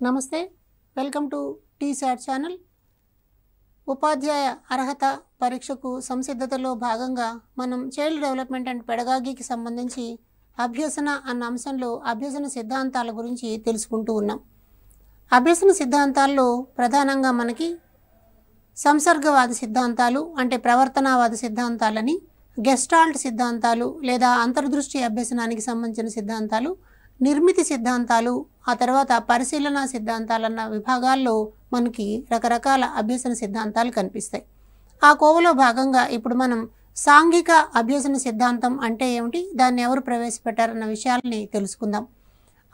నమస్తే, welcome to T-SAT channel. ఉపాధ్యాయ అర్హత పరీక్షకు సంసిద్ధతలో భాగంగా మనం చైల్డ్ డెవలప్మెంట్ అండ్ పెడగాగికి సంబంధించి అభ్యసన అన్న అంశంలో అభ్యసన సిద్ధాంతాల గురించి తెలుసుకుంటూ ఉన్నాం. అభ్యసన సిద్ధాంతాల్లో ప్రధానంగా మనకి సంసర్గవాద సిద్ధాంతాలు అంటే ప్రవర్తనావాద సిద్ధాంతాలని, గెస్టాల్ట్ సిద్ధాంతాలు లేదా అంతర్దృష్టి అభ్యసనానికి సంబంధించిన సిద్ధాంతాలు, నిర్మితి సిద్ధాంతాలు, ఆ తర్వాత పరిశీలన సిద్ధాంతాలన్న విభాగాల్లో మనకి రకరకాల అభ్యసన సిద్ధాంతాలు కనిపిస్తాయి. ఆ కోవలో భాగంగా ఇప్పుడు మనం సాంఘిక అభ్యసన సిద్ధాంతం అంటే ఏమిటి, దాన్ని ఎవరు ప్రవేశపెట్టారన్న విషయాల్ని తెలుసుకుందాం.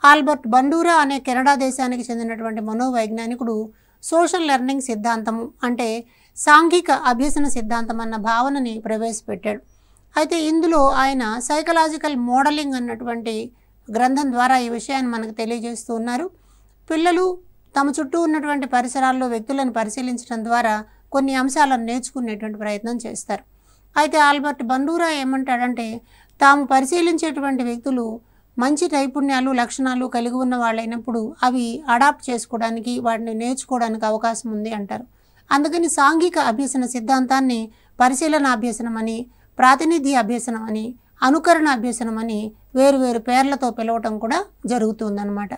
ఆల్బర్ట్ బండూరా అనే కెనడా దేశానికి చెందినటువంటి మనోవైజ్ఞానికుడు సోషల్ లెర్నింగ్ సిద్ధాంతము అంటే సాంఘిక అభ్యసన సిద్ధాంతం అన్న భావనని ప్రవేశపెట్టాడు. అయితే ఇందులో ఆయన సైకలాజికల్ మోడలింగ్ అన్నటువంటి గ్రంథం ద్వారా ఈ విషయాన్ని మనకు తెలియజేస్తూ ఉన్నారు. పిల్లలు తమ చుట్టూ ఉన్నటువంటి పరిసరాల్లో వ్యక్తులను పరిశీలించడం ద్వారా కొన్ని అంశాలను నేర్చుకునేటువంటి ప్రయత్నం చేస్తారు. అయితే ఆల్బర్ట్ బండూరా ఏమంటాడంటే, తాము పరిశీలించేటువంటి వ్యక్తులు మంచి నైపుణ్యాలు లక్షణాలు కలిగి ఉన్న వాళ్ళైనప్పుడు అవి అడాప్ట్ చేసుకోవడానికి, వాటిని నేర్చుకోవడానికి అవకాశం ఉంది అంటారు. అందుకని సాంఘిక అభ్యసన సిద్ధాంతాన్ని పరిశీలన అభ్యసనం అని, ప్రాతినిధ్య అభ్యసనం అని, అనుకరణ అభ్యసనం అని వేరువేరు పేర్లతో పిలవటం కూడా జరుగుతుందన్నమాట.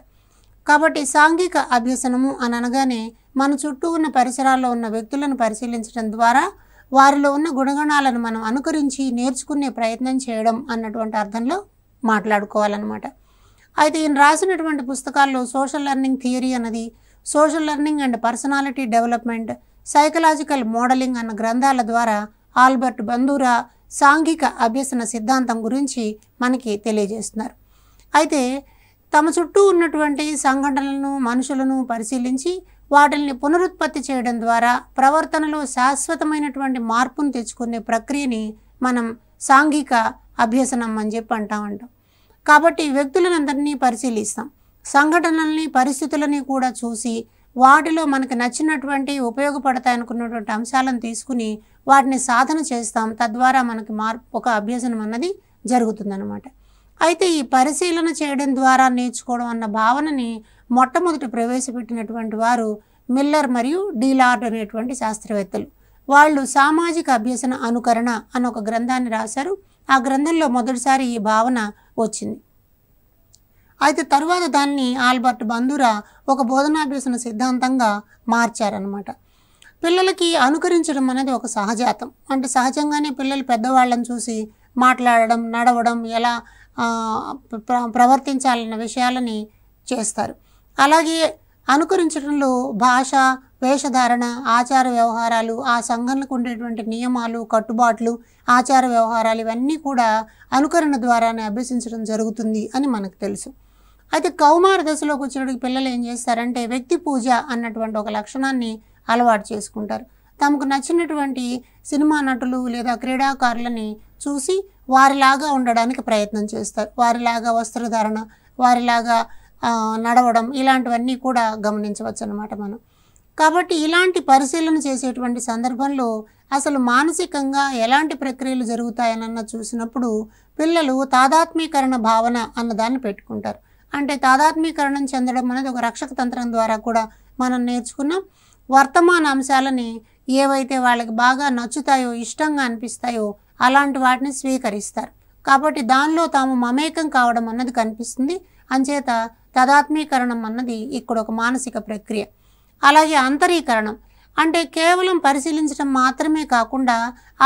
కాబట్టి సాంఘిక అభ్యసనము అని అనగానే మన చుట్టూ ఉన్న పరిసరాల్లో ఉన్న వ్యక్తులను పరిశీలించడం ద్వారా వారిలో ఉన్న గుణగణాలను మనం అనుకరించి నేర్చుకునే ప్రయత్నం చేయడం అన్నటువంటి అర్థంలో మాట్లాడుకోవాలన్నమాట. అయితే ఈయన రాసినటువంటి పుస్తకాల్లో సోషల్ లెర్నింగ్ థియరీ అన్నది, social learning and personality development, psychological modelling అన్న గ్రంథాల ద్వారా ఆల్బర్ట్ బండూరా సాంఘిక అభ్యసన సిద్ధాంతం గురించి మనకి తెలియజేస్తున్నారు. అయితే తమ చుట్టూ ఉన్నటువంటి సంఘటనలను మనుషులను పరిశీలించి వాటిని పునరుత్పత్తి చేయడం ద్వారా ప్రవర్తనలో శాశ్వతమైనటువంటి మార్పును తెచ్చుకునే ప్రక్రియని మనం సాంఘిక అభ్యసనం అని చెప్పి అంటాం. కాబట్టి వ్యక్తులందరినీ పరిశీలిస్తాం, సంఘటనల్ని పరిస్థితులని కూడా చూసి వాటిలో మనకు నచ్చినటువంటి ఉపయోగపడతాయనుకున్నటువంటి అంశాలను తీసుకుని వాటిని సాధన చేస్తాం. తద్వారా మనకి ఒక అభ్యసనం అన్నది జరుగుతుందన్నమాట. అయితే ఈ పరిశీలన చేయడం ద్వారా నేర్చుకోవడం అన్న భావనని మొట్టమొదటి ప్రవేశపెట్టినటువంటి వారు మిల్లర్ మరియు డీలార్డ్ అనేటువంటి శాస్త్రవేత్తలు. వాళ్ళు సామాజిక అభ్యసన అనుకరణ అన్న ఒక గ్రంథాన్ని రాశారు. ఆ గ్రంథంలో మొదటిసారి ఈ భావన వచ్చింది. అయితే తరువాత దాన్ని ఆల్బర్ట్ బండూరా ఒక బోధనాభ్యసన సిద్ధాంతంగా మార్చారనమాట. పిల్లలకి అనుకరించడం అనేది ఒక సహజాతం. అంటే సహజంగానే పిల్లలు పెద్దవాళ్ళని చూసి మాట్లాడడం, నడవడం, ఎలా ప్రవర్తించాలన్న విషయాలని చేస్తారు. అలాగే అనుకరించడంలో భాష, వేషధారణ, ఆచార వ్యవహారాలు, ఆ సంఘంలకు ఉండేటువంటి నియమాలు, కట్టుబాట్లు, ఆచార వ్యవహారాలు ఇవన్నీ కూడా అనుకరణ ద్వారానే అభ్యసించడం జరుగుతుంది అని మనకు తెలుసు. అయితే కౌమార దశలోకి వచ్చినప్పుడు పిల్లలు ఏం చేస్తారంటే వ్యక్తి పూజ అన్నటువంటి ఒక లక్షణాన్ని అలవాటు చేసుకుంటారు. తమకు నచ్చినటువంటి సినిమా నటులు లేదా క్రీడాకారులని చూసి వారిలాగా ఉండడానికి ప్రయత్నం చేస్తారు. వారిలాగా వస్త్రధారణ, వారిలాగా నడవడం ఇలాంటివన్నీ కూడా గమనించవచ్చు అన్నమాట మనం. కాబట్టి ఇలాంటి పరిశీలన చేసేటువంటి సందర్భంలో అసలు మానసికంగా ఎలాంటి ప్రక్రియలు జరుగుతాయనన్న చూసినప్పుడు పిల్లలు తాదాత్మీకరణ భావన అన్నదాన్ని పెట్టుకుంటారు. అంటే తాదాత్మీకరణం చెందడం అనేది ఒక రక్షక తంత్రం ద్వారా కూడా మనం నేర్చుకున్నాం. వర్తమాన అంశాలని ఏవైతే వాళ్ళకి బాగా నచ్చుతాయో, ఇష్టంగా అనిపిస్తాయో అలాంటి వాటిని స్వీకరిస్తారు. కాబట్టి దానిలో తాము మమేకం కావడం అన్నది కనిపిస్తుంది. అంచేత తదాత్మీకరణం అన్నది ఇక్కడ ఒక మానసిక ప్రక్రియ. అలాగే అంతరీకరణం అంటే కేవలం పరిశీలించడం మాత్రమే కాకుండా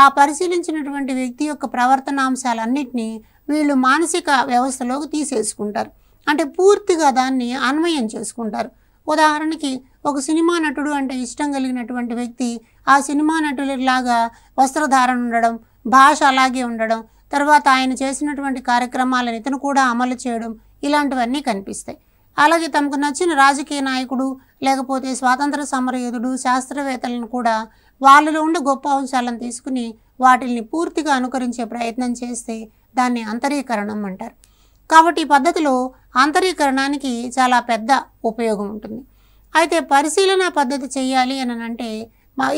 ఆ పరిశీలించినటువంటి వ్యక్తి యొక్క ప్రవర్తనాంశాలన్నింటినీ వీళ్ళు మానసిక వ్యవస్థలోకి తీసేసుకుంటారు. అంటే పూర్తిగా దాన్ని అన్వయం చేసుకుంటారు. ఉదాహరణకి ఒక సినిమా నటుడు అంటే ఇష్టం కలిగినటువంటి వ్యక్తి ఆ సినిమా నటుడిలాగా వస్త్రధారణ ఉండడం, భాష అలాగే ఉండడం, తర్వాత ఆయన చేసినటువంటి కార్యక్రమాలను ఇతను కూడా అమలు చేయడం ఇలాంటివన్నీ కనిపిస్తాయి. అలాగే తమకు నచ్చిన రాజకీయ నాయకుడు లేకపోతే స్వాతంత్ర సమరయోధుడు, శాస్త్రవేత్తలను కూడా వాళ్ళలో ఉండే గొప్ప అంశాలను తీసుకుని వాటిని పూర్తిగా అనుకరించే ప్రయత్నం చేస్తే దాన్ని అంతరీకరణం అంటారు. కాబట్టి ఈ పద్ధతిలో అంతరీకరణానికి చాలా పెద్ద ఉపయోగం ఉంటుంది. అయితే పరిశీలన పద్ధతి చేయాలి అని అంటే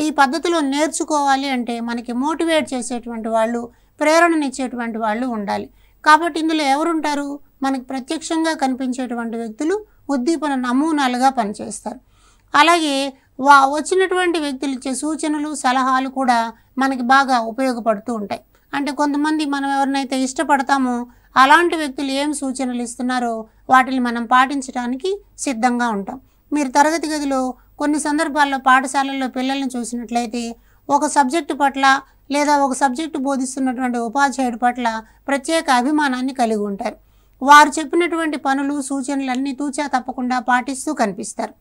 ఈ పద్ధతిలో నేర్చుకోవాలి అంటే మనకి మోటివేట్ చేసేటువంటి వాళ్ళు, ప్రేరణనిచ్చేటువంటి వాళ్ళు ఉండాలి. కాబట్టి ఇందులో ఎవరుంటారు? మనకి ప్రత్యక్షంగా కనిపించేటువంటి వ్యక్తులు ఉద్దీపన నమూనాలుగా పనిచేస్తారు. అలాగే వచ్చినటువంటి వ్యక్తులు ఇచ్చే సూచనలు సలహాలు కూడా మనకి బాగా ఉపయోగపడుతూ ఉంటాయి. అంటే కొంతమంది మనం ఎవరినైతే ఇష్టపడతామో అలాంటి వ్యక్తులు ఏం సూచనలు ఇస్తున్నారో వాటిని మనం పాటించడానికి సిద్ధంగా ఉంటాం. మీరు తరగతి గదిలో కొన్ని సందర్భాల్లో పాఠశాలల్లో పిల్లల్ని చూసినట్లయితే ఒక సబ్జెక్టు పట్ల లేదా ఒక సబ్జెక్టు బోధిస్తున్నటువంటి ఉపాధ్యాయుడి పట్ల ప్రత్యేక అభిమానాన్ని కలిగి ఉంటారు. వారు చెప్పినటువంటి పనులు సూచనలు అన్నీ తూచా తప్పకుండా పాటిస్తూ కనిపిస్తారు.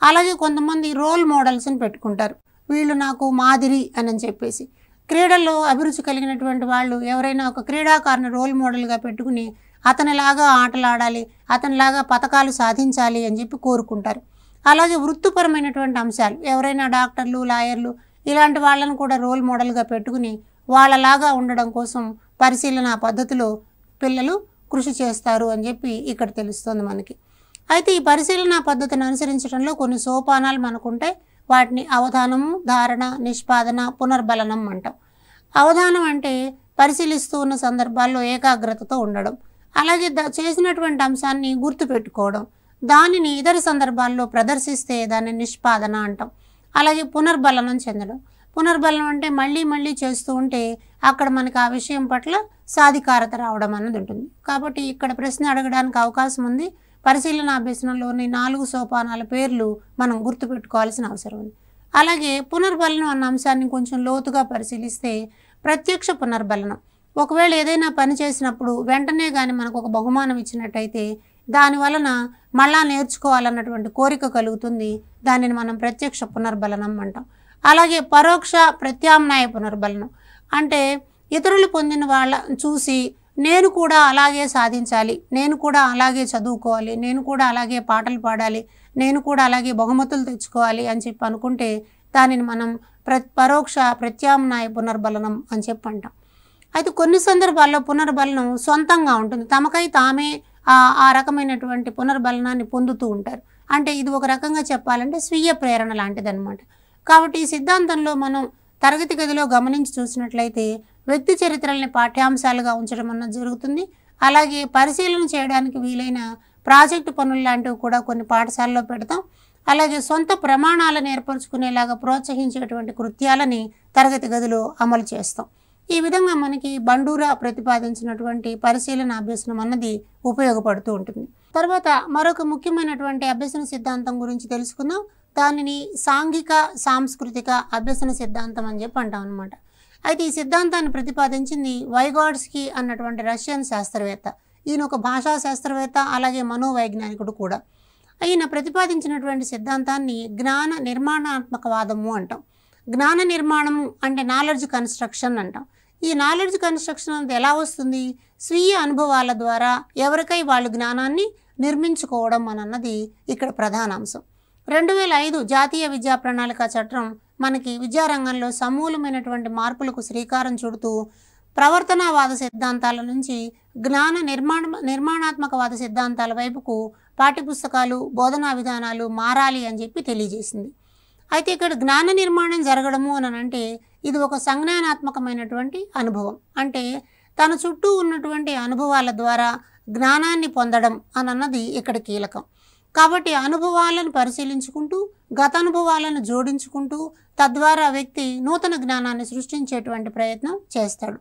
అలాగే కొంతమంది రోల్ మోడల్స్ని పెట్టుకుంటారు. వీళ్ళు నాకు మాదిరి అని చెప్పేసి క్రీడల్లో అభిరుచి కలిగినటువంటి వాళ్ళు ఎవరైనా ఒక క్రీడాకారుని రోల్ మోడల్గా పెట్టుకుని అతనిలాగా ఆటలాడాలి, అతనిలాగా పథకాలు సాధించాలి అని చెప్పి కోరుకుంటారు. అలాగే వృత్తిపరమైనటువంటి అంశాలు ఎవరైనా డాక్టర్లు, లాయర్లు ఇలాంటి వాళ్ళను కూడా రోల్ మోడల్గా పెట్టుకుని వాళ్ళలాగా ఉండడం కోసం పరిశీలన పద్ధతిలో పిల్లలు కృషి చేస్తారు అని చెప్పి ఇక్కడ తెలుస్తుంది మనకి. అయితే ఈ పరిశీలన పద్ధతిని అనుసరించడంలో కొన్ని సోపానాలు మనకుంటాయి. వాటిని అవధానము, ధారణ, నిష్పాదన, పునర్బలనం అంటాం. అవధానం అంటే పరిశీలిస్తూ ఉన్న సందర్భాల్లో ఏకాగ్రతతో ఉండడం, అలాగే చేసినటువంటి అంశాన్ని గుర్తుపెట్టుకోవడం, దానిని ఇతర సందర్భాల్లో ప్రదర్శిస్తే దాన్ని నిష్పాదన అంటాం. అలాగే పునర్బలనం చెందడం. పునర్బలనం అంటే మళ్ళీ మళ్ళీ చేస్తూ ఉంటే అక్కడ మనకి ఆ విషయం పట్ల సాధికారత రావడం అన్నది ఉంటుంది. కాబట్టి ఇక్కడ ప్రశ్న అడగడానికి అవకాశం ఉంది. పరిశీలన అభ్యసనంలోని 4 సోపానాల పేర్లు మనం గుర్తుపెట్టుకోవాల్సిన అవసరం ఉంది. అలాగే పునర్బలనం అన్న అంశాన్ని కొంచెం లోతుగా పరిశీలిస్తే ప్రత్యక్ష పునర్బలనం. ఒకవేళ ఏదైనా పని చేసినప్పుడు వెంటనే కానీ మనకు ఒక బహుమానం ఇచ్చినట్టయితే దాని వలన మళ్ళా నేర్చుకోవాలన్నటువంటి కోరిక కలుగుతుంది. దానిని మనం ప్రత్యక్ష పునర్బలనం అంటాం. అలాగే పరోక్ష ప్రత్యామ్నాయ పునర్బలనం అంటే ఇతరులు పొందిన వాళ్ళ చూసి నేను కూడా అలాగే సాధించాలి, నేను కూడా అలాగే చదువుకోవాలి, నేను కూడా అలాగే పాటలు పాడాలి, నేను కూడా అలాగే బహుమతులు తెచ్చుకోవాలి అని చెప్పి అనుకుంటే దానిని మనం పరోక్ష ప్రత్యామ్నాయ పునర్బలనం అని చెప్పి అంటాం. అయితే కొన్ని సందర్భాల్లో పునర్బలనం సొంతంగా ఉంటుంది. తమకై తామే ఆ రకమైనటువంటి పునర్బలనాన్ని పొందుతూ ఉంటారు. అంటే ఇది ఒక రకంగా చెప్పాలంటే స్వీయ ప్రేరణ లాంటిదన్నమాట. కాబట్టి ఈ సిద్ధాంతంలో మనం తరగతి గదిలో గమనించి చూసినట్లయితే వ్యక్తి చరిత్రల్ని పాఠ్యాంశాలుగా ఉంచడం అన్నది జరుగుతుంది. అలాగే పరిశీలన చేయడానికి వీలైన ప్రాజెక్టు పనులు లాంటివి కూడా కొన్ని పాఠశాలలో పెడతాం. అలాగే సొంత ప్రమాణాలను ఏర్పరచుకునేలాగా ప్రోత్సహించేటువంటి కృత్యాలని తరగతి గదిలో అమలు చేస్తాం. ఈ విధంగా మనకి బండూరా ప్రతిపాదించినటువంటి పరిశీలన అభ్యసనం అన్నది ఉపయోగపడుతూ ఉంటుంది. తర్వాత మరొక ముఖ్యమైనటువంటి అభ్యసన సిద్ధాంతం గురించి తెలుసుకుందాం. దానిని సాంఘిక సాంస్కృతిక అభ్యసన సిద్ధాంతం అని చెప్పి అంటాం అనమాట. అయితే ఈ సిద్ధాంతాన్ని ప్రతిపాదించింది వైగాట్స్కీ అన్నటువంటి రష్యన్ శాస్త్రవేత్త. ఈయన ఒక భాషా శాస్త్రవేత్త, అలాగే మనోవైజ్ఞానికుడు కూడా. ఈయన ప్రతిపాదించినటువంటి సిద్ధాంతాన్ని జ్ఞాన నిర్మాణాత్మకవాదము అంటాం. జ్ఞాన నిర్మాణము అంటే నాలెడ్జ్ కన్స్ట్రక్షన్ అంటాం. ఈ నాలెడ్జ్ కన్స్ట్రక్షన్ అనేది ఎలా వస్తుంది? స్వీయ అనుభవాల ద్వారా ఎవరికై వాళ్ళు జ్ఞానాన్ని నిర్మించుకోవడం అన్నది ఇక్కడ ప్రధాన అంశం. 2005 జాతీయ విద్యా ప్రణాళిక చట్టం మనకి విద్యారంగంలో సమూలమైనటువంటి మార్పులకు శ్రీకారం చుడుతూ ప్రవర్తనావాద సిద్ధాంతాల నుంచి జ్ఞాన నిర్మాణాత్మకవాద సిద్ధాంతాల వైపుకు పాఠ్యపుస్తకాలు, బోధనా విధానాలు మారాలి అని చెప్పి తెలియజేసింది. అయితే ఇక్కడ జ్ఞాన నిర్మాణం జరగడము అని అంటే ఇది ఒక సంజ్ఞానాత్మకమైనటువంటి అనుభవం. అంటే తన చుట్టూ ఉన్నటువంటి అనుభవాల ద్వారా జ్ఞానాన్ని పొందడం అన్నది ఇక్కడ కీలకం. కాబట్టి అనుభవాలను పరిశీలించుకుంటూ గత అనుభవాలను జోడించుకుంటూ తద్వారా వ్యక్తి నూతన జ్ఞానాన్ని సృష్టించేటువంటి ప్రయత్నం చేస్తాడు.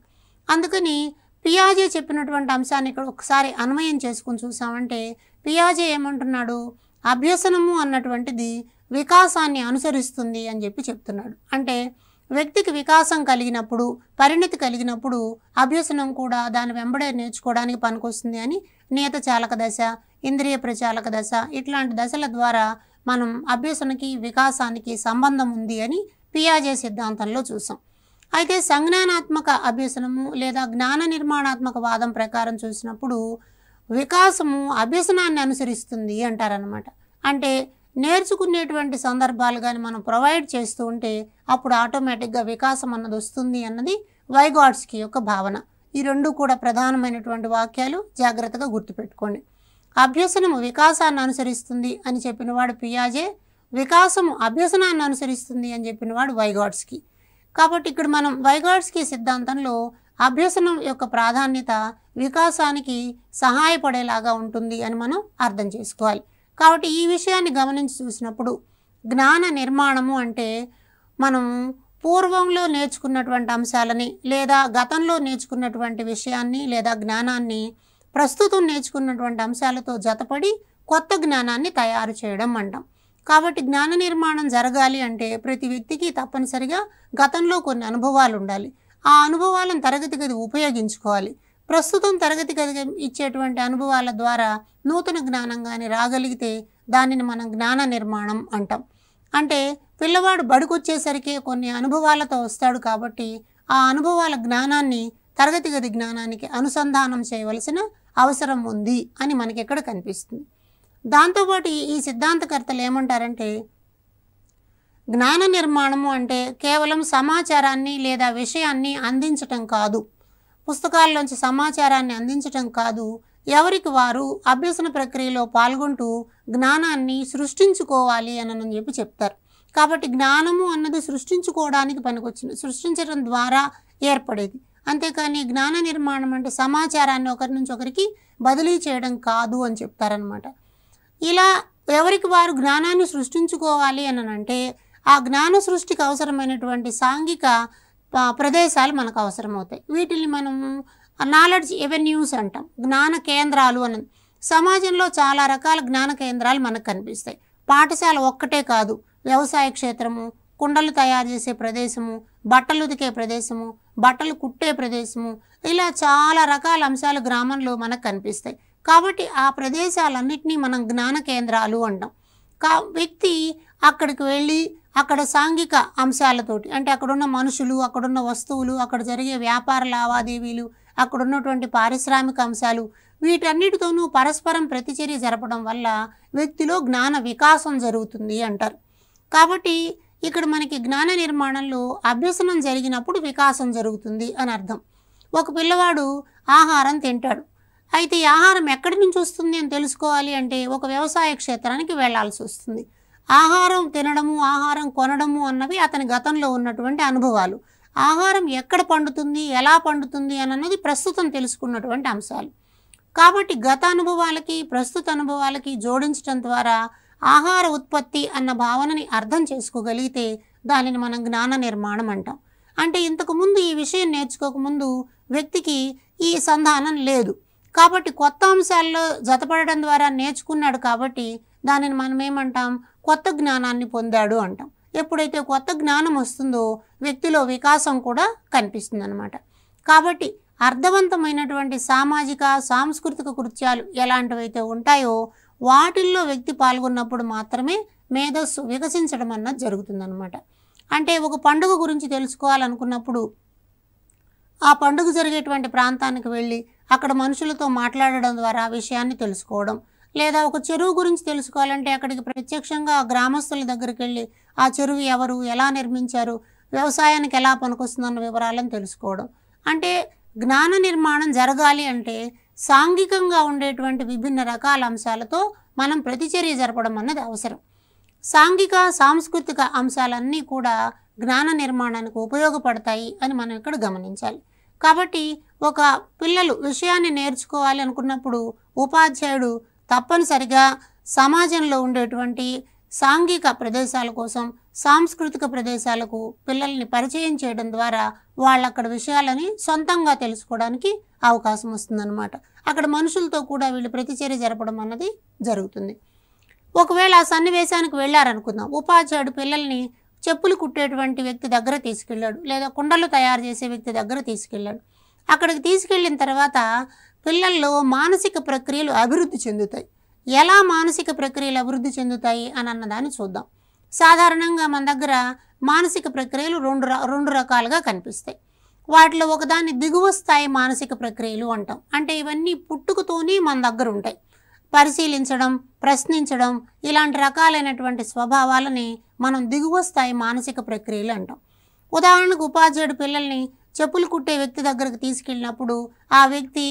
అందుకని పియాజే చెప్పినటువంటి అంశాన్ని ఇక్కడ ఒకసారి అన్వయం చేసుకుని చూసామంటే పియాజే ఏమంటున్నాడు? అభ్యసనము అన్నటువంటిది వికాసాన్ని అనుసరిస్తుంది అని చెప్పి చెప్తున్నాడు. అంటే వ్యక్తికి వికాసం కలిగినప్పుడు, పరిణతి కలిగినప్పుడు అభ్యసనం కూడా దాని వెంబడే నేర్చుకోవడానికి పనికొస్తుంది అని నియత చాలక దశ, ఇంద్రియ ప్రచాలక దశ ఇట్లాంటి దశల ద్వారా మనం అభ్యసనకి వికాసానికి సంబంధం ఉంది అని పియాజే సిద్ధాంతంలో చూసాం. అయితే సంజ్ఞానాత్మక అభ్యసనము లేదా జ్ఞాన నిర్మాణాత్మక వాదం ప్రకారం చూసినప్పుడు వికాసము అభ్యసనాన్ని అనుసరిస్తుంది అంటారనమాట. అంటే నేర్చుకునేటువంటి సందర్భాలు కానీ మనం ప్రొవైడ్ చేస్తూ ఉంటే అప్పుడు ఆటోమేటిక్గా వికాసం అన్నది వస్తుంది అన్నది వైగాట్స్కీ యొక్క భావన. ఈ రెండు కూడా ప్రధానమైనటువంటి వాక్యాలు, జాగ్రత్తగా గుర్తుపెట్టుకోండి. అభ్యసనము వికాసాన్ని అనుసరిస్తుంది అని చెప్పినవాడు పియాజే, వికాసము అభ్యసనాన్ని అనుసరిస్తుంది అని చెప్పినవాడు వైగాట్స్కీ. కాబట్టి ఇక్కడ మనం వైగాట్స్కీ సిద్ధాంతంలో అభ్యసనం యొక్క ప్రాధాన్యత వికాసానికి సహాయపడేలాగా ఉంటుంది అని మనం అర్థం చేసుకోవాలి. కాబట్టి ఈ విషయాన్ని గమనించి చూసినప్పుడు జ్ఞాన నిర్మాణము అంటే మనం పూర్వంలో నేర్చుకున్నటువంటి అంశాలని లేదా గతంలో నేర్చుకున్నటువంటి విషయాన్ని లేదా జ్ఞానాన్ని ప్రస్తుతం నేర్చుకున్నటువంటి అంశాలతో జతపడి కొత్త జ్ఞానాన్ని తయారు చేయడం అంటాం. కాబట్టి జ్ఞాన నిర్మాణం జరగాలి అంటే ప్రతి వ్యక్తికి తప్పనిసరిగా గతంలో కొన్ని అనుభవాలు ఉండాలి. ఆ అనుభవాలను తరగతి గది ఉపయోగించుకోవాలి. ప్రస్తుతం తరగతి గది ఇచ్చేటువంటి అనుభవాల ద్వారా నూతన జ్ఞానం కానీ రాగలిగితే దానిని మనం జ్ఞాన నిర్మాణం అంటాం. అంటే పిల్లవాడు బడికొచ్చేసరికి కొన్ని అనుభవాలతో వస్తాడు కాబట్టి ఆ అనుభవాల జ్ఞానాన్ని తరగతి గది జ్ఞానానికి అనుసంధానం చేయవలసిన అవసరం ఉంది అని మనకి ఇక్కడ కనిపిస్తుంది. దాంతోపాటు ఈ సిద్ధాంతకర్తలు ఏమంటారంటే జ్ఞాన నిర్మాణము అంటే కేవలం సమాచారాన్ని లేదా విషయాన్ని అందించటం కాదు, పుస్తకాల్లోంచి సమాచారాన్ని అందించటం కాదు, ఎవరికి వారు అభ్యసన ప్రక్రియలో పాల్గొంటూ జ్ఞానాన్ని సృష్టించుకోవాలి అని చెప్పి చెప్తారు. కాబట్టి జ్ఞానము అన్నది సృష్టించుకోవడానికి పనికొచ్చింది, సృష్టించడం ద్వారా ఏర్పడేది. అంతేకాని జ్ఞాన నిర్మాణం అంటే సమాచారాన్ని ఒకరి నుంచి ఒకరికి బదిలీ చేయడం కాదు అని చెప్తారనమాట. ఇలా ఎవరికి వారు జ్ఞానాన్ని సృష్టించుకోవాలి అని అంటే ఆ జ్ఞాన సృష్టికి అవసరమైనటువంటి సాంఘిక ప్రదేశాలు మనకు అవసరమవుతాయి. వీటిని మనం నాలెడ్జ్ ఎవెన్యూస్ అంటాం, జ్ఞాన కేంద్రాలు అని. సమాజంలో చాలా రకాల జ్ఞాన కేంద్రాలు మనకు కనిపిస్తాయి. పాఠశాల ఒక్కటే కాదు, వ్యవసాయ క్షేత్రము, కుండలు తయారు చేసే ప్రదేశము, బట్టలు ఉతికే ప్రదేశము, బట్టలు కుట్టే ప్రదేశము, ఇలా చాలా రకాల అంశాలు గ్రామంలో మనకు కనిపిస్తాయి. కాబట్టి ఆ ప్రదేశాలన్నింటినీ మనం జ్ఞాన కేంద్రాలు అంటాం. వ్యక్తి అక్కడికి వెళ్ళి అక్కడ సాంఘిక అంశాలతోటి అంటే అక్కడున్న మనుషులు, అక్కడున్న వస్తువులు, అక్కడ జరిగే వ్యాపార లావాదేవీలు, అక్కడ ఉన్నటువంటి పారిశ్రామిక అంశాలు, వీటన్నిటితోనూ పరస్పరం ప్రతిచర్య జరపడం వల్ల వ్యక్తిలో జ్ఞాన వికాసం జరుగుతుంది అంటారు. కాబట్టి ఇక్కడ మనకి జ్ఞాన నిర్మాణంలో అభ్యసనం జరిగినప్పుడు వికాసం జరుగుతుంది అని అర్థం. ఒక పిల్లవాడు ఆహారం తింటాడు, అయితే ఈ ఆహారం ఎక్కడి నుంచి వస్తుంది అని తెలుసుకోవాలి అంటే ఒక వ్యవసాయ క్షేత్రానికి వెళ్లాల్సి వస్తుంది. ఆహారం తినడము, ఆహారం కొనడము అన్నవి అతని గతంలో ఉన్నటువంటి అనుభవాలు. ఆహారం ఎక్కడ పండుతుంది, ఎలా పండుతుంది అన్నది ప్రస్తుతం తెలుసుకున్నటువంటి అంశాలు. కాబట్టి గత అనుభవాలకి ప్రస్తుత అనుభవాలకి జోడించడం ద్వారా ఆహార ఉత్పత్తి అన్న భావనని అర్థం చేసుకోగలిగితే దానిని మనం జ్ఞాన నిర్మాణం అంటాం. అంటే ఇంతకుముందు ఈ విషయం నేర్చుకోకముందు వ్యక్తికి ఈ సంధానం లేదు, కాబట్టి కొత్త అంశాల్లో జతపడడం ద్వారా నేర్చుకున్నాడు కాబట్టి దానిని మనం ఏమంటాం, కొత్త జ్ఞానాన్ని పొందాడు అంటాం. ఎప్పుడైతే కొత్త జ్ఞానం వస్తుందో వ్యక్తిలో వికాసం కూడా కనిపిస్తుంది అన్నమాట. కాబట్టి అర్థవంతమైనటువంటి సామాజిక సాంస్కృతిక కృత్యాలు ఎలాంటివైతే ఉంటాయో వాటిల్లో వ్యక్తి పాల్గొన్నప్పుడు మాత్రమే మేధస్సు వికసించడం అన్నది జరుగుతుందన్నమాట. అంటే ఒక పండుగ గురించి తెలుసుకోవాలనుకున్నప్పుడు ఆ పండుగ జరిగేటువంటి ప్రాంతానికి వెళ్ళి అక్కడ మనుషులతో మాట్లాడడం ద్వారా ఆ విషయాన్ని తెలుసుకోవడం, లేదా ఒక చెరువు గురించి తెలుసుకోవాలంటే అక్కడికి ప్రత్యక్షంగా గ్రామస్తుల దగ్గరికి వెళ్ళి ఆ చెరువు ఎవరు, ఎలా నిర్మించారు, వ్యవసాయానికి ఎలా పనికొస్తుందన్న వివరాలను తెలుసుకోవడం. అంటే జ్ఞాన నిర్మాణం జరగాలి అంటే సాంఘికంగా ఉండేటువంటి విభిన్న రకాల అంశాలతో మనం ప్రతిచర్య జరపడం అన్నది అవసరం. సాంఘిక సాంస్కృతిక అంశాలన్నీ కూడా జ్ఞాన నిర్మాణానికి ఉపయోగపడతాయి అని మనం ఇక్కడ గమనించాలి. కాబట్టి ఒక పిల్లలు విషయాన్ని నేర్చుకోవాలి అనుకున్నప్పుడు ఉపాధ్యాయుడు తప్పనిసరిగా సమాజంలో ఉండేటువంటి సాంఘిక ప్రదేశాల కోసం సాంస్కృతిక ప్రదేశాలకు పిల్లల్ని పరిచయం చేయడం ద్వారా వాళ్ళు అక్కడ విషయాలని సొంతంగా తెలుసుకోవడానికి అవకాశం వస్తుందన్నమాట. అక్కడ మనుషులతో కూడా వీళ్ళు ప్రతిచర్య జరపడం అన్నది జరుగుతుంది. ఒకవేళ ఆ సన్నివేశానికి వెళ్ళారనుకుందాం, ఉపాధ్యాయుడు పిల్లల్ని చెప్పులు కుట్టేటువంటి వ్యక్తి దగ్గర తీసుకెళ్ళాడు, లేదా కుండలు తయారు చేసే వ్యక్తి దగ్గర తీసుకెళ్ళాడు. అక్కడికి తీసుకెళ్ళిన తర్వాత పిల్లల్లో మానసిక ప్రక్రియలు అభివృద్ధి చెందుతాయి. ఎలా మానసిక ప్రక్రియలు అభివృద్ధి చెందుతాయి అని అన్నదాన్ని చూద్దాం. సాధారణంగా మన దగ్గర మానసిక ప్రక్రియలు రెండు రకాలుగా కనిపిస్తాయి. వాటిలో ఒకదాన్ని దిగువ స్థాయి మానసిక ప్రక్రియలు అంటాం. అంటే ఇవన్నీ పుట్టుకతోనే మన దగ్గర ఉంటాయి. పరిశీలించడం, ప్రశ్నించడం, ఇలాంటి రకాలైనటువంటి స్వభావాలని మనం దిగువ స్థాయి మానసిక ప్రక్రియలు అంటాం. ఉదాహరణకు ఉపాధ్యాయుడు పిల్లల్ని చెప్పులు కుట్టే వ్యక్తి దగ్గరకు తీసుకెళ్ళినప్పుడు ఆ వ్యక్తి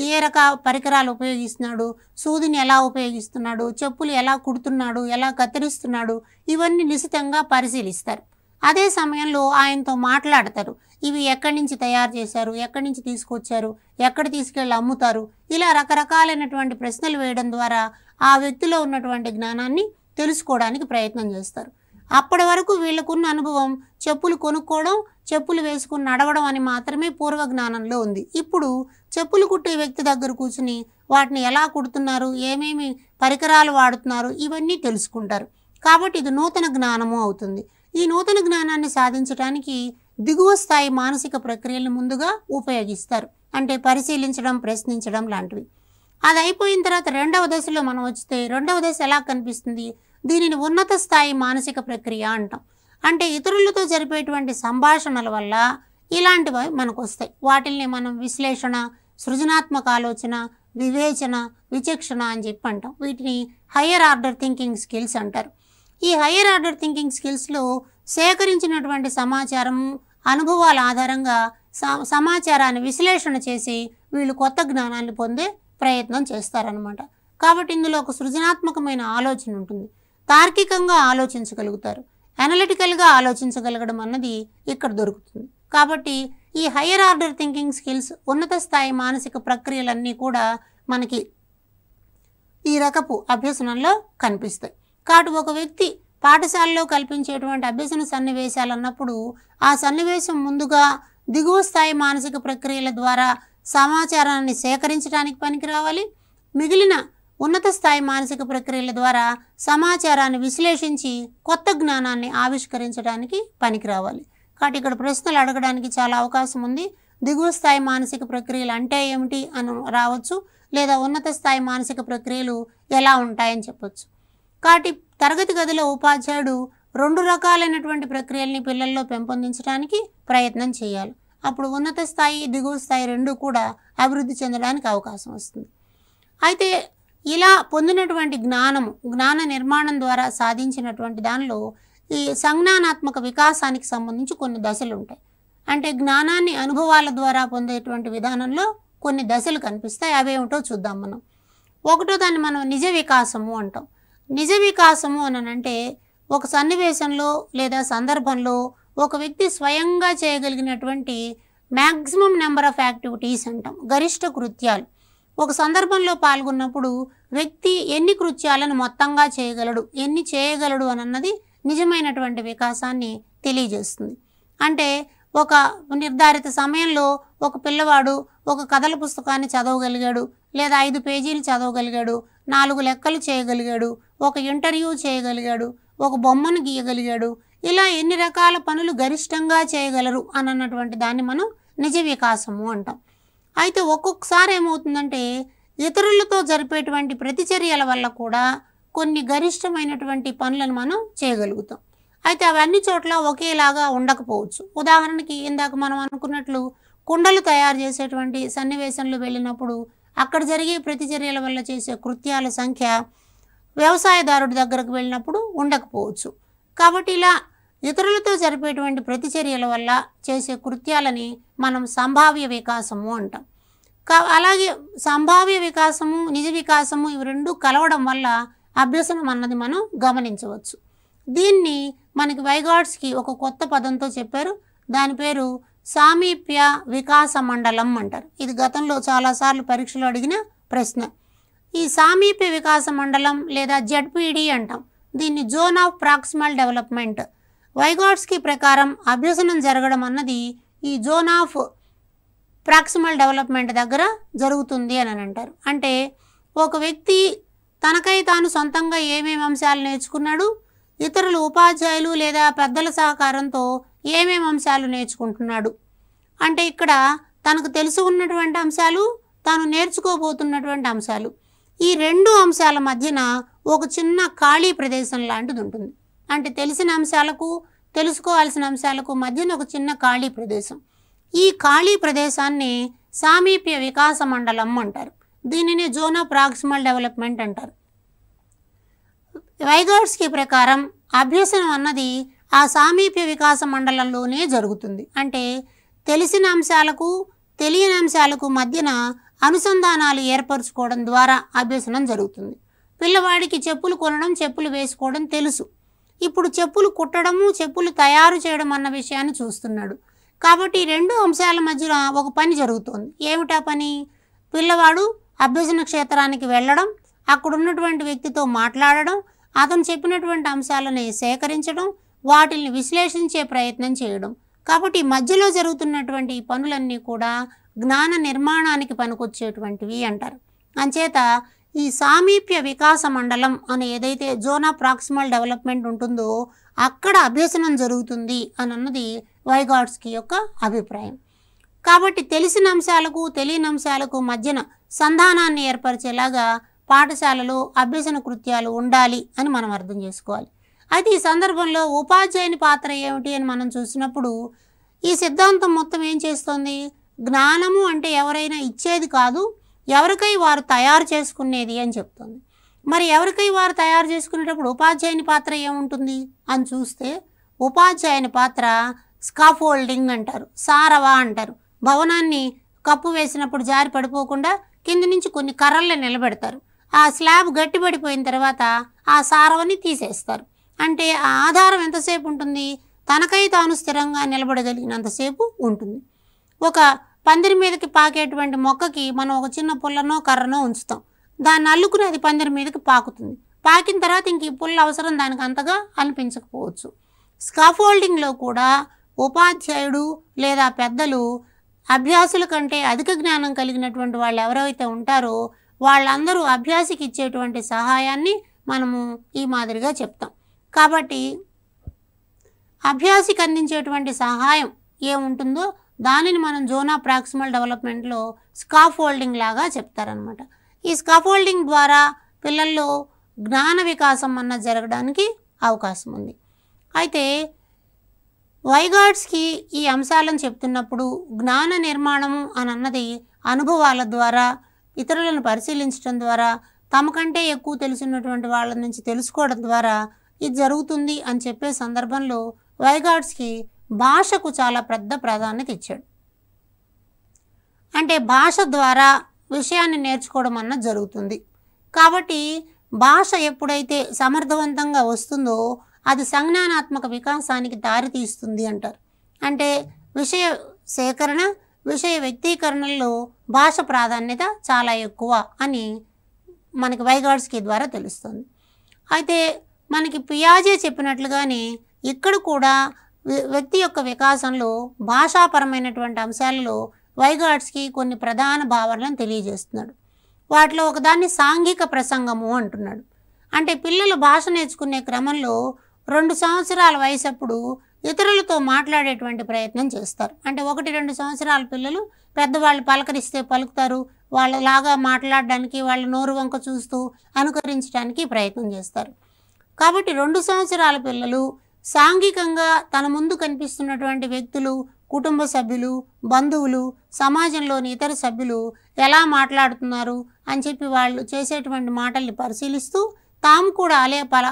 ఏ రకాల పరికరాలు ఉపయోగిస్తున్నాడు, సూదిని ఎలా ఉపయోగిస్తున్నాడు, చెప్పులు ఎలా కుడుతున్నాడు, ఎలా కత్తిరిస్తున్నాడు, ఇవన్నీ నిశితంగా పరిశీలిస్తారు. అదే సమయంలో ఆయనతో మాట్లాడతారు. ఇవి ఎక్కడి నుంచి తయారు చేశారు, ఎక్కడి నుంచి తీసుకొచ్చారు, ఎక్కడ తీసుకెళ్ళి అమ్ముతారు, ఇలా రకరకాలైనటువంటి ప్రశ్నలు వేయడం ద్వారా ఆ వ్యక్తిలో ఉన్నటువంటి జ్ఞానాన్ని తెలుసుకోవడానికి ప్రయత్నం చేస్తారు. అప్పటి వరకు వీళ్ళకున్న అనుభవం చెప్పులు కొనుక్కోవడం, చెప్పులు వేసుకుని నడవడం అని మాత్రమే పూర్వ జ్ఞానంలో ఉంది. ఇప్పుడు చెప్పులు కుట్టే వ్యక్తి దగ్గర కూర్చుని వాటిని ఎలా కుడుతున్నారు, ఏమేమి పరికరాలు వాడుతున్నారు, ఇవన్నీ తెలుసుకుంటారు. కాబట్టి ఇది నూతన జ్ఞానము అవుతుంది. ఈ నూతన జ్ఞానాన్ని సాధించడానికి దిగువ స్థాయి మానసిక ప్రక్రియలను ముందుగా ఉపయోగిస్తారు. అంటే పరిశీలించడం, ప్రశ్నించడం లాంటివి. అది అయిపోయిన తర్వాత రెండవ దశలో మనం వస్తే రెండవ దశ ఎలా కనిపిస్తుంది? దీనిని ఉన్నత స్థాయి మానసిక ప్రక్రియ అంటాం. అంటే ఇతరులతో జరిపేటువంటి సంభాషణల వల్ల ఇలాంటివి మనకు వస్తాయి. వాటిల్ని మనం విశ్లేషణ, సృజనాత్మక ఆలోచన, వివేచన, విచక్షణ అని చెప్పి అంటాం. వీటిని హయ్యర్ ఆర్డర్ థింకింగ్ స్కిల్స్ అంటారు. ఈ హయ్యర్ ఆర్డర్ థింకింగ్ స్కిల్స్లో సేకరించినటువంటి సమాచారం, అనుభవాల ఆధారంగా సమాచారాన్ని విశ్లేషణ చేసి వీళ్ళు కొత్త జ్ఞానాన్ని పొందే ప్రయత్నం చేస్తారనమాట. కాబట్టి ఇందులో ఒక సృజనాత్మకమైన ఆలోచన ఉంటుంది. తార్కికంగా ఆలోచించగలుగుతారు. అనలిటికల్గా ఆలోచించగలగడం అన్నది ఇక్కడ దొరుకుతుంది. కాబట్టి ఈ హయ్యర్ ఆర్డర్ థింకింగ్ స్కిల్స్, ఉన్నత స్థాయి మానసిక ప్రక్రియలన్నీ కూడా మనకి ఈ రకపు అభ్యసనంలో కనిపిస్తాయి. కాబట్టి ఒక వ్యక్తి పాఠశాలలో కల్పించేటువంటి అభ్యసన సన్నివేశాలు అన్నప్పుడు ఆ సన్నివేశం ముందుగా దిగువ స్థాయి మానసిక ప్రక్రియల ద్వారా సమాచారాన్ని సేకరించడానికి పనికి రావాలి. మిగిలిన ఉన్నత స్థాయి మానసిక ప్రక్రియల ద్వారా సమాచారాన్ని విశ్లేషించి కొత్త జ్ఞానాన్ని ఆవిష్కరించడానికి పనికి రావాలి. కాబట్టి ఇక్కడ ప్రశ్నలు అడగడానికి చాలా అవకాశం ఉంది. దిగువ స్థాయి మానసిక ప్రక్రియలు అంటే ఏమిటి అని రావచ్చు, లేదా ఉన్నత స్థాయి మానసిక ప్రక్రియలు ఎలా ఉంటాయని చెప్పొచ్చు. కాబట్టి తరగతి గదిలో ఉపాధ్యాయుడు రెండు రకాలైనటువంటి ప్రక్రియల్ని పిల్లల్లో పెంపొందించడానికి ప్రయత్నం చేయాలి. అప్పుడు ఉన్నత స్థాయి, దిగువ స్థాయి రెండు కూడా అభివృద్ధి చెందడానికి అవకాశం వస్తుంది. అయితే ఇలా పొందినటువంటి జ్ఞాన నిర్మాణం ద్వారా సాధించినటువంటి దానిలో ఈ సంజ్ఞానాత్మక వికాసానికి సంబంధించి కొన్ని దశలు ఉంటాయి. అంటే జ్ఞానాన్ని అనుభవాల ద్వారా పొందేటువంటి విధానంలో కొన్ని దశలు కనిపిస్తాయి. అవేమిటో చూద్దాం మనం. ఒకటో దాన్ని మనం నిజ వికాసము అంటాం. నిజ వికాసము అని అంటే ఒక సన్నివేశంలో లేదా సందర్భంలో ఒక వ్యక్తి స్వయంగా చేయగలిగినటువంటి మ్యాక్సిమం నెంబర్ ఆఫ్ యాక్టివిటీస్ అంటాం, గరిష్ట కృత్యాలు. ఒక సందర్భంలో పాల్గొన్నప్పుడు వ్యక్తి ఎన్ని కృత్యాలను మొత్తంగా చేయగలడు, ఎన్ని చేయగలడు అన్నది నిజమైనటువంటి వికాసాన్ని తెలియజేస్తుంది. అంటే ఒక నిర్ధారిత సమయంలో ఒక పిల్లవాడు ఒక కథల పుస్తకాన్ని చదవగలిగాడు, లేదా 5 పేజీలు చదవగలిగాడు, 4 లెక్కలు చేయగలిగాడు, ఒక ఇంటర్వ్యూ చేయగలిగాడు, ఒక బొమ్మను గీయగలిగాడు. ఇలా ఎన్ని రకాల పనులు గరిష్టంగా చేయగలరు అన్నటువంటి దాన్ని మనం నిజ వికాసము అంటాం. అయితే ఒక్కొక్కసారి ఏమవుతుందంటే ఇతరులతో జరిపేటువంటి ప్రతిచర్యల వల్ల కూడా కొన్ని గరిష్టమైనటువంటి పనులను మనం చేయగలుగుతాం. అయితే అవన్నీ చోట్ల ఒకేలాగా ఉండకపోవచ్చు. ఉదాహరణకి ఇందాక మనం అనుకున్నట్లు కుండలు తయారు చేసేటువంటి సన్నివేశంలో వెళ్ళినప్పుడు అక్కడ జరిగే ప్రతిచర్యల వల్ల చేసే కృత్యాల సంఖ్య వ్యవసాయదారుడి దగ్గరకు వెళ్ళినప్పుడు ఉండకపోవచ్చు. కాబట్టి ఇలా ఇతరులతో జరిపేటువంటి ప్రతిచర్యల వల్ల చేసే కృత్యాలని మనం సంభావ్య వికాసము అంటాం. అలాగే సంభావ్య వికాసము, నిజ వికాసము ఇవి రెండు కలవడం వల్ల అభ్యసనం అన్నది మనం గమనించవచ్చు. దీన్ని మనకి వైగాట్స్కి ఒక కొత్త పదంతో చెప్పారు. దాని పేరు సామీప్య వికాస మండలం అంటారు. ఇది గతంలో చాలాసార్లు పరీక్షలో అడిగిన ప్రశ్న. ఈ సామీప్య వికాస మండలం లేదా ZPD అంటాం. దీన్ని జోన్ ఆఫ్ ప్రాక్సిమల్ డెవలప్మెంట్. వైగాట్స్కి ప్రకారం అభ్యసనం జరగడం అన్నది ఈ జోన్ ఆఫ్ ప్రాక్సిమల్ డెవలప్మెంట్ దగ్గర జరుగుతుంది అని అంటారు. అంటే ఒక వ్యక్తి తనకై తాను సొంతంగా ఏమేమి అంశాలు నేర్చుకున్నాడు, ఇతరులు ఉపాధ్యాయులు లేదా పెద్దల సహకారంతో ఏమేమి అంశాలు నేర్చుకుంటున్నాడు. అంటే ఇక్కడ తనకు తెలిసి ఉన్నటువంటి అంశాలు, తాను నేర్చుకోబోతున్నటువంటి అంశాలు, ఈ రెండు అంశాల మధ్యన ఒక చిన్న ఖాళీ ప్రదేశం లాంటిది ఉంటుంది. అంటే తెలిసిన అంశాలకు, తెలుసుకోవాల్సిన అంశాలకు మధ్యన ఒక చిన్న ఖాళీ ప్రదేశం. ఈ ఖాళీ ప్రదేశాన్ని సామీప్య వికాస మండలం అంటారు. దీనిని జోన్ ఆఫ్ ప్రాక్సిమల్ డెవలప్మెంట్ అంటారు. వైగాట్స్కి ప్రకారం అభ్యసనం అన్నది ఆ సామీప్య వికాస మండలంలోనే జరుగుతుంది. అంటే తెలిసిన అంశాలకు, తెలియని అంశాలకు మధ్యన అనుసంధానాలు ఏర్పరచుకోవడం ద్వారా అభ్యసనం జరుగుతుంది. పిల్లవాడికి చెప్పులు కొనడం, చెప్పులు వేసుకోవడం తెలుసు. ఇప్పుడు చెప్పులు కుట్టడము, చెప్పులు తయారు చేయడం అన్న విషయాన్ని చూస్తున్నాడు. కాబట్టి రెండు అంశాల మధ్యన ఒక పని జరుగుతుంది. ఏమిటా పని? పిల్లవాడు అభ్యసన క్షేత్రానికి వెళ్ళడం, అక్కడున్నటువంటి వ్యక్తితో మాట్లాడడం, అతను చెప్పినటువంటి అంశాలని సేకరించడం, వాటిని విశ్లేషించే ప్రయత్నం చేయడం. కాబట్టి మధ్యలో జరుగుతున్నటువంటి ఈ పనులన్నీ కూడా జ్ఞాన నిర్మాణానికి పనికొచ్చేటువంటివి అంటారు. అంచేత ఈ సామీప్య వికాస మండలం అని ఏదైతే జోన్ ఆఫ్ ప్రాక్సిమల్ డెవలప్మెంట్ ఉంటుందో అక్కడ అభ్యసనం జరుగుతుంది అని అన్నది వైగాట్స్కీ యొక్క అభిప్రాయం. కాబట్టి తెలిసిన అంశాలకు తెలియని అంశాలకు మధ్యన సంధానాన్ని ఏర్పరిచేలాగా పాఠశాలలో అభ్యసన కృత్యాలు ఉండాలి అని మనం అర్థం చేసుకోవాలి. అయితే ఈ సందర్భంలో ఉపాధ్యాయుని పాత్ర ఏమిటి అని మనం చూసినప్పుడు ఈ సిద్ధాంతం మొత్తం ఏం చేస్తుంది? జ్ఞానము అంటే ఎవరైనా ఇచ్చేది కాదు, ఎవరికై వారు తయారు చేసుకునేది అని చెప్తుంది. మరి ఎవరికై వారు తయారు చేసుకునేటప్పుడు ఉపాధ్యాయుని పాత్ర ఏముంటుంది అని చూస్తే ఉపాధ్యాయుని పాత్ర స్కాఫోల్డింగ్ అంటారు, సారవా అంటారు. భవనాన్ని కప్పు వేసినప్పుడు జారి పడిపోకుండా కింది నుంచి కొన్ని కర్రల్ని నిలబెడతారు. ఆ స్లాబ్ గట్టిపడిపోయిన తర్వాత ఆ సారవని తీసేస్తారు. అంటే ఆ ఆధారం ఎంతసేపు ఉంటుంది? తనకై తాను స్థిరంగా నిలబడగలిగినంతసేపు ఉంటుంది. ఒక పందిరి మీదకి పాకేటువంటి మొక్కకి మనం ఒక చిన్న పుల్లనో కర్రనో ఉంచుతాం. దాన్ని అల్లుకుని అది పందిరి మీదకి పాకుతుంది. పాకిన తర్వాత ఇంక ఈ పుల్ల అవసరం దానికి అంతగా అనిపించకపోవచ్చు. స్కాఫోల్డింగ్లో కూడా ఉపాధ్యాయుడు లేదా పెద్దలు అభ్యాసుల కంటే అధిక జ్ఞానం కలిగినటువంటి వాళ్ళు ఎవరైతే ఉంటారో వాళ్ళందరూ అభ్యాసికి ఇచ్చేటువంటి సహాయాన్ని మనము ఈ మాదిరిగా చెప్తాం. కాబట్టి అభ్యాసికి అందించేటువంటి సహాయం ఏముంటుందో దానిని మనం జోన్ ఆఫ్ ప్రాక్సిమల్ డెవలప్మెంట్లో స్కాఫోల్డింగ్ లాగా చెప్తారనమాట. ఈ స్కాఫోల్డింగ్ ద్వారా పిల్లల్లో జ్ఞాన వికాసం అన్నది జరగడానికి అవకాశం ఉంది. అయితే వైగాట్స్కీ ఈ అంశాలను చెప్తున్నప్పుడు జ్ఞాన నిర్మాణము అని అన్నది అనుభవాల ద్వారా, ఇతరులను పరిశీలించడం ద్వారా, తమకంటే ఎక్కువ తెలిసినటువంటి వాళ్ళ నుంచి తెలుసుకోవడం ద్వారా ఇది జరుగుతుంది అని చెప్పే సందర్భంలో వైగాట్స్కీ భాషకు చాలా పెద్ద ప్రాధాన్యత ఇచ్చాడు. అంటే భాష ద్వారా విషయాన్ని నేర్చుకోవడం అన్నది జరుగుతుంది. కాబట్టి భాష ఎప్పుడైతే సమర్థవంతంగా వస్తుందో అది సంజ్ఞానాత్మక వికాసానికి దారితీస్తుంది అంటారు. అంటే విషయ సేకరణ, విషయ వ్యక్తీకరణల్లో భాష ప్రాధాన్యత చాలా ఎక్కువ అని మనకి వైగాట్స్కీ ద్వారా తెలుస్తుంది. అయితే మనకి పియాజే చెప్పినట్లుగానే ఇక్కడ కూడా వ్యక్తి యొక్క వికాసంలో భాషాపరమైనటువంటి అంశాలలో వైగాట్స్కీ కొన్ని ప్రధాన భావనలను తెలియజేస్తున్నాడు. వాటిలో ఒకదాన్ని సాంఘిక ప్రసంగము అంటున్నాడు. అంటే పిల్లలు భాష నేర్చుకునే క్రమంలో 2 సంవత్సరాల వయసప్పుడు ఇతరులతో మాట్లాడేటువంటి ప్రయత్నం చేస్తారు. అంటే 1-2 సంవత్సరాల పిల్లలు పెద్దవాళ్ళు పలకరిస్తే పలుకుతారు, వాళ్ళలాగా మాట్లాడడానికి వాళ్ళ నోరు వంక చూస్తూ అనుకరించడానికి ప్రయత్నం చేస్తారు. కాబట్టి 2 సంవత్సరాల పిల్లలు సాంఘికంగా తన ముందు కనిపిస్తున్నటువంటి వ్యక్తులు, కుటుంబ సభ్యులు, బంధువులు, సమాజంలోని ఇతర సభ్యులు ఎలా మాట్లాడుతున్నారు అని చెప్పి వాళ్ళు చేసేటువంటి మాటల్ని పరిశీలిస్తూ తాము కూడా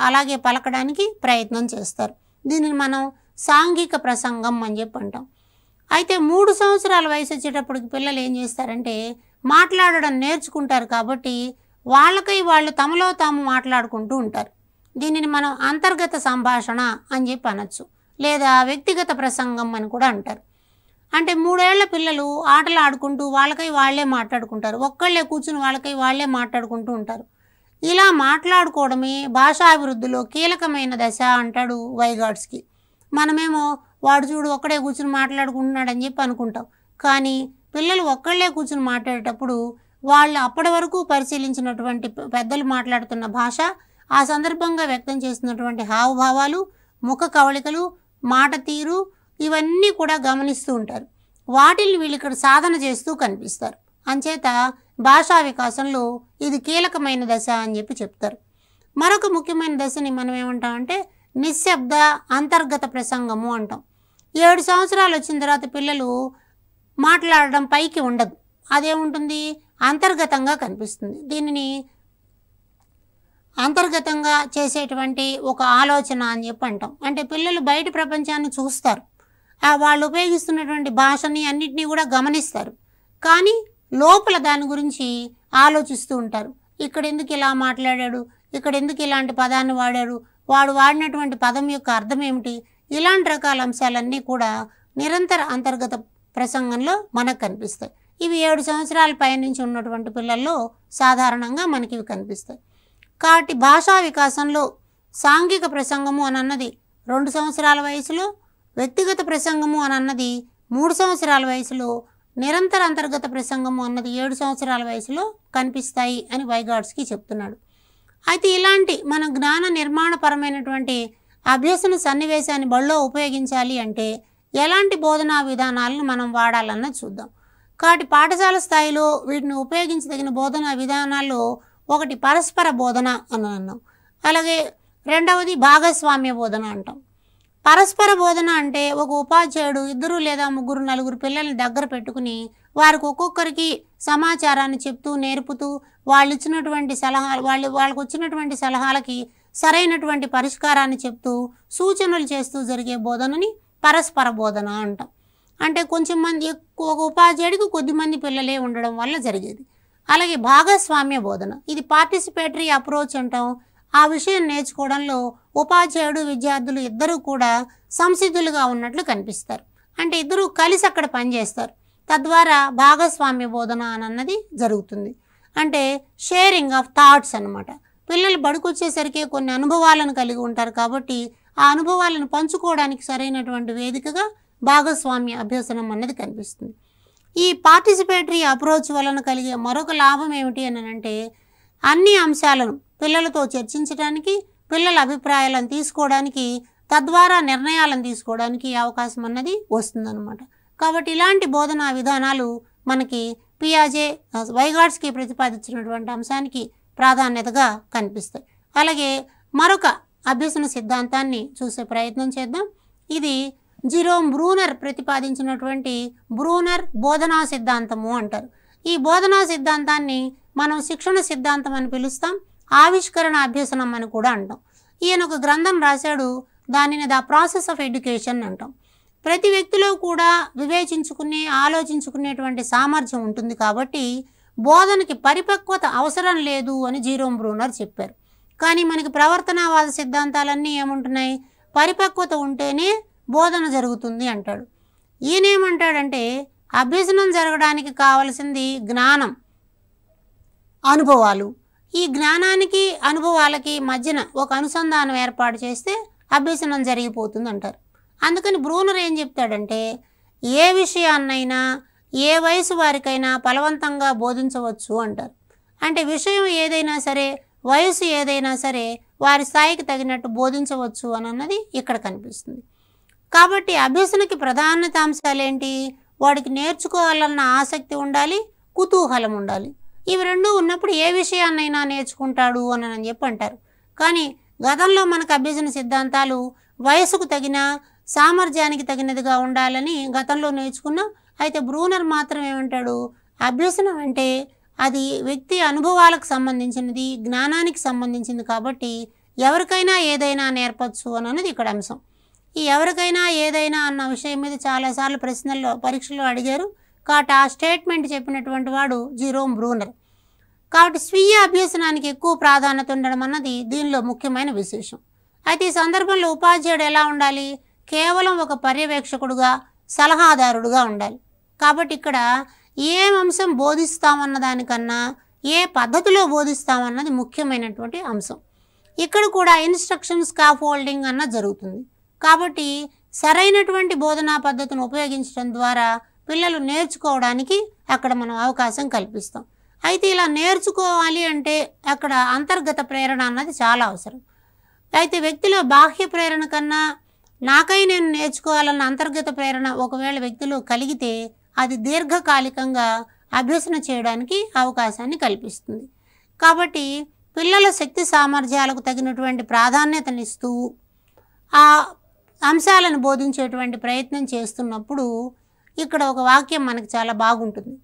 అలాగే పలకడానికి ప్రయత్నం చేస్తారు. దీనిని మనం సాంఘిక ప్రసంగం అని చెప్పి అంటాం. అయితే 3 సంవత్సరాల వయసు వచ్చేటప్పటికి పిల్లలు ఏం చేస్తారంటే మాట్లాడడం నేర్చుకుంటారు. కాబట్టి వాళ్ళకై వాళ్ళు తమలో తాము మాట్లాడుకుంటూ ఉంటారు. దీనిని మనం అంతర్గత సంభాషణ అని చెప్పి అనొచ్చు, లేదా వ్యక్తిగత ప్రసంగం అని కూడా అంటారు. అంటే 3 ఏళ్ల పిల్లలు ఆటలు ఆడుకుంటూ వాళ్ళకై వాళ్ళే మాట్లాడుకుంటారు. ఒక్కళ్ళే కూర్చుని వాళ్ళకై వాళ్ళే మాట్లాడుకుంటూ ఉంటారు. ఇలా మాట్లాడుకోవడమే భాషాభివృద్ధిలో కీలకమైన దశ అంటాడు వైగాట్స్కీ. మనమేమో వాడు చూడు ఒక్కడే కూర్చుని మాట్లాడుకుంటున్నాడని చెప్పి అనుకుంటాం. కానీ పిల్లలు ఒక్కళ్ళే కూర్చుని మాట్లాడేటప్పుడు వాళ్ళు అప్పటి వరకు పరిశీలించినటువంటి పెద్దలు మాట్లాడుతున్న భాష, ఆ సందర్భంగా వ్యక్తం చేస్తున్నటువంటి హావభావాలు, ముఖ కవళికలు, మాట తీరు ఇవన్నీ కూడా గమనిస్తూ ఉంటారు. వాటిని వీళ్ళు ఇక్కడ సాధన చేస్తూ కనిపిస్తారు. అంచేత భాషా వికాసంలో ఇది కీలకమైన దశ అని చెప్పి చెప్తారు. మరొక ముఖ్యమైన దశని మనం ఏమంటామంటే నిశ్శబ్ద అంతర్గత ప్రసంగము అంటాం. 7 సంవత్సరాలు వచ్చిన తర్వాత పిల్లలు మాట్లాడడం పైకి ఉండదు, అదేముంటుంది అంతర్గతంగా కనిపిస్తుంది. దీనిని అంతర్గతంగా చేసేటువంటి ఒక ఆలోచన అని చెప్పి అంటాం. అంటే పిల్లలు బయట ప్రపంచాన్ని చూస్తారు, వాళ్ళు ఉపయోగిస్తున్నటువంటి భాషని అన్నిటినీ కూడా గమనిస్తారు, కానీ లోపల దాని గురించి ఆలోచిస్తూ ఉంటారు. ఇక్కడ ఎందుకు ఇలా మాట్లాడాడు, ఇక్కడ ఎందుకు ఇలాంటి పదాన్ని వాడాడు, వాడు వాడినటువంటి పదం యొక్క అర్థం ఏమిటి, ఇలాంటి రకాల అంశాలన్నీ కూడా నిరంతర అంతర్గత ప్రసంగంలో మనకు కనిపిస్తాయి. ఇవి 7 సంవత్సరాల పైనుంచి ఉన్నటువంటి పిల్లల్లో సాధారణంగా మనకి ఇవి కనిపిస్తాయి. కాబట్టి భాషా వికాసంలో సాంఘిక ప్రసంగము అని అన్నది 2 సంవత్సరాల వయసులో, వ్యక్తిగత ప్రసంగము అని అన్నది 3 సంవత్సరాల వయసులో, నిరంతర అంతర్గత ప్రసంగము అన్నది 7 సంవత్సరాల వయసులో కనిపిస్తాయి అని వైగాట్స్కి చెప్తున్నాడు. అయితే ఇలాంటి మన జ్ఞాన నిర్మాణపరమైనటువంటి అభ్యసన సన్నివేశాన్ని బడిలో ఉపయోగించాలి అంటే ఎలాంటి బోధనా విధానాలను మనం వాడాలన్నది చూద్దాం. కాబట్టి పాఠశాల స్థాయిలో వీటిని ఉపయోగించదగిన బోధనా విధానాల్లో ఒకటి పరస్పర బోధన అని అన్నాం. అలాగే రెండవది భాగస్వామ్య బోధన అంటాం. పరస్పర బోధన అంటే ఒక ఉపాధ్యాయుడు 2 లేదా 3 4 పిల్లల్ని దగ్గర పెట్టుకుని వారికి ఒక్కొక్కరికి సమాచారాన్ని చెప్తూ నేర్పుతూ వాళ్ళకు వచ్చినటువంటి సలహాలకి సరైనటువంటి పరిష్కారాన్ని చెప్తూ సూచనలు చేస్తూ జరిగే బోధనని పరస్పర బోధన అంటాం. అంటే కొంచెం మంది ఒక ఉపాధ్యాయుడికి కొద్దిమంది పిల్లలే ఉండడం వల్ల జరిగేది. అలాగే భాగస్వామ్య బోధన, ఇది పార్టిసిపేటరీ అప్రోచ్ అంటాం. ఆ విషయం నేర్చుకోవడంలో ఉపాధ్యాయుడు విద్యార్థులు ఇద్దరూ కూడా సంసిద్ధులుగా ఉన్నట్లు కనిపిస్తారు. అంటే ఇద్దరూ కలిసి అక్కడ పనిచేస్తారు. తద్వారా భాగస్వామ్య బోధన అన్నది జరుగుతుంది. అంటే షేరింగ్ ఆఫ్ థాట్స్ అన్నమాట. పిల్లలు బడికొచ్చేసరికి కొన్ని అనుభవాలను కలిగి ఉంటారు కాబట్టి ఆ అనుభవాలను పంచుకోవడానికి సరైనటువంటి వేదికగా భాగస్వామ్య అభ్యసనం అన్నది కనిపిస్తుంది. ఈ పార్టిసిపేటరీ అప్రోచ్ వలన కలిగే మరొక లాభం ఏమిటి అని అంటే అన్ని అంశాలను పిల్లలతో చర్చించడానికి, పిల్లల అభిప్రాయాలను తీసుకోవడానికి, తద్వారా నిర్ణయాలను తీసుకోవడానికి అవకాశం అన్నది వస్తుందన్నమాట. కాబట్టి ఇలాంటి బోధనా విధానాలు మనకి పియాజే, వైగాట్స్కి ప్రతిపాదించినటువంటి అంశానికి ప్రాధాన్యతగా కనిపిస్తాయి. అలాగే మరొక అభ్యసన సిద్ధాంతాన్ని చూసే ప్రయత్నం చేద్దాం. ఇది జిరోమ్ బ్రూనర్ ప్రతిపాదించినటువంటి బ్రూనర్ బోధనా సిద్ధాంతము అంటారు. ఈ బోధనా సిద్ధాంతాన్ని మనం శిక్షణ సిద్ధాంతం అని పిలుస్తాం, ఆవిష్కరణ అభ్యసనం అని కూడా అంటాం. ఈయన ఒక గ్రంథం రాశాడు, దానిని ద ప్రాసెస్ ఆఫ్ ఎడ్యుకేషన్ అంటాం. ప్రతి వ్యక్తిలో కూడా ఆలోచించుకునేటువంటి సామర్థ్యం ఉంటుంది కాబట్టి బోధనకి పరిపక్వత అవసరం లేదు అని జిరోమ్ బ్రూనర్ చెప్పారు. కానీ మనకి ప్రవర్తనవాద సిద్ధాంతాలన్నీ ఏముంటున్నాయి, పరిపక్వత ఉంటేనే బోధన జరుగుతుంది అంటాడు. ఈయనేమంటాడంటే అభ్యసనం జరగడానికి కావలసింది జ్ఞానం, అనుభవాలు. ఈ జ్ఞానానికి అనుభవాలకి మధ్యన ఒక అనుసంధానం ఏర్పాటు చేస్తే అభ్యసనం జరిగిపోతుంది అంటారు. అందుకని బ్రూనర్ ఏం చెప్తాడంటే ఏ విషయాన్నైనా ఏ వయసు వారికైనా బలవంతంగా బోధించవచ్చు అంటారు. అంటే విషయం ఏదైనా సరే, వయసు ఏదైనా సరే వారి స్థాయికి తగినట్టు బోధించవచ్చు అని అన్నది ఇక్కడ కనిపిస్తుంది. కాబట్టి అభ్యసనకి ప్రాధాన్యత అంశాలు ఏంటి, వాడికి నేర్చుకోవాలన్న ఆసక్తి ఉండాలి, కుతూహలం ఉండాలి. ఇవి రెండు ఉన్నప్పుడు ఏ విషయాన్నైనా నేర్చుకుంటాడు అని చెప్పి అంటారు. కానీ గతంలో మనకు అభ్యసన సిద్ధాంతాలు వయసుకు తగిన సామర్థ్యానికి తగినదిగా ఉండాలని గతంలో నేర్చుకున్నాం. అయితే బ్రూనర్ మాత్రం ఏమంటాడు, అభ్యసనం అంటే అది వ్యక్తి అనుభవాలకు సంబంధించినది, జ్ఞానానికి సంబంధించింది కాబట్టి ఎవరికైనా ఏదైనా నేర్పచ్చు అన్నది ఇక్కడ అంశం. ఈ ఎవరికైనా ఏదైనా అన్న విషయం మీద చాలాసార్లు పరీక్షల్లో అడిగారు. కాబట్టి ఆ స్టేట్మెంట్ చెప్పినటువంటి వాడు జిరోమ్ బ్రూనర్. కాబట్టి స్వీయ అభ్యసనానికి ఎక్కువ ప్రాధాన్యత ఉండడం అన్నది దీనిలో ముఖ్యమైన విశేషం. అయితే ఈ సందర్భంలో ఉపాధ్యాయుడు ఎలా ఉండాలి, కేవలం ఒక పర్యవేక్షకుడుగా, సలహాదారుడుగా ఉండాలి. కాబట్టి ఇక్కడ ఏ అంశం బోధిస్తామన్న దానికన్నా ఏ పద్ధతిలో బోధిస్తామన్నది ముఖ్యమైనటువంటి అంశం. ఇక్కడ కూడా ఇన్స్ట్రక్షన్ స్కాఫోల్డింగ్ అన్న జరుగుతుంది. కాబట్టి సరైనటువంటి బోధనా పద్ధతిని ఉపయోగించడం ద్వారా పిల్లలు నేర్చుకోవడానికి అక్కడ మనం అవకాశం కల్పిస్తాం. అయితే ఇలా నేర్చుకోవాలి అంటే అక్కడ అంతర్గత ప్రేరణ అన్నది చాలా అవసరం. అయితే వ్యక్తిలో బాహ్య ప్రేరణ కన్నా నాకై నేను నేర్చుకోవాలన్న అంతర్గత ప్రేరణ ఒకవేళ వ్యక్తిలో కలిగితే అది దీర్ఘకాలికంగా అభ్యసన చేయడానికి అవకాశాన్ని కల్పిస్తుంది. కాబట్టి పిల్లల శక్తి సామర్థ్యాలకు తగినటువంటి ప్రాధాన్యతనిస్తూ ఆ అంశాలను బోధించేటువంటి ప్రయత్నం చేస్తున్నప్పుడు ఇక్కడ ఒక వాక్యం మనకు చాలా బాగుంటుంది.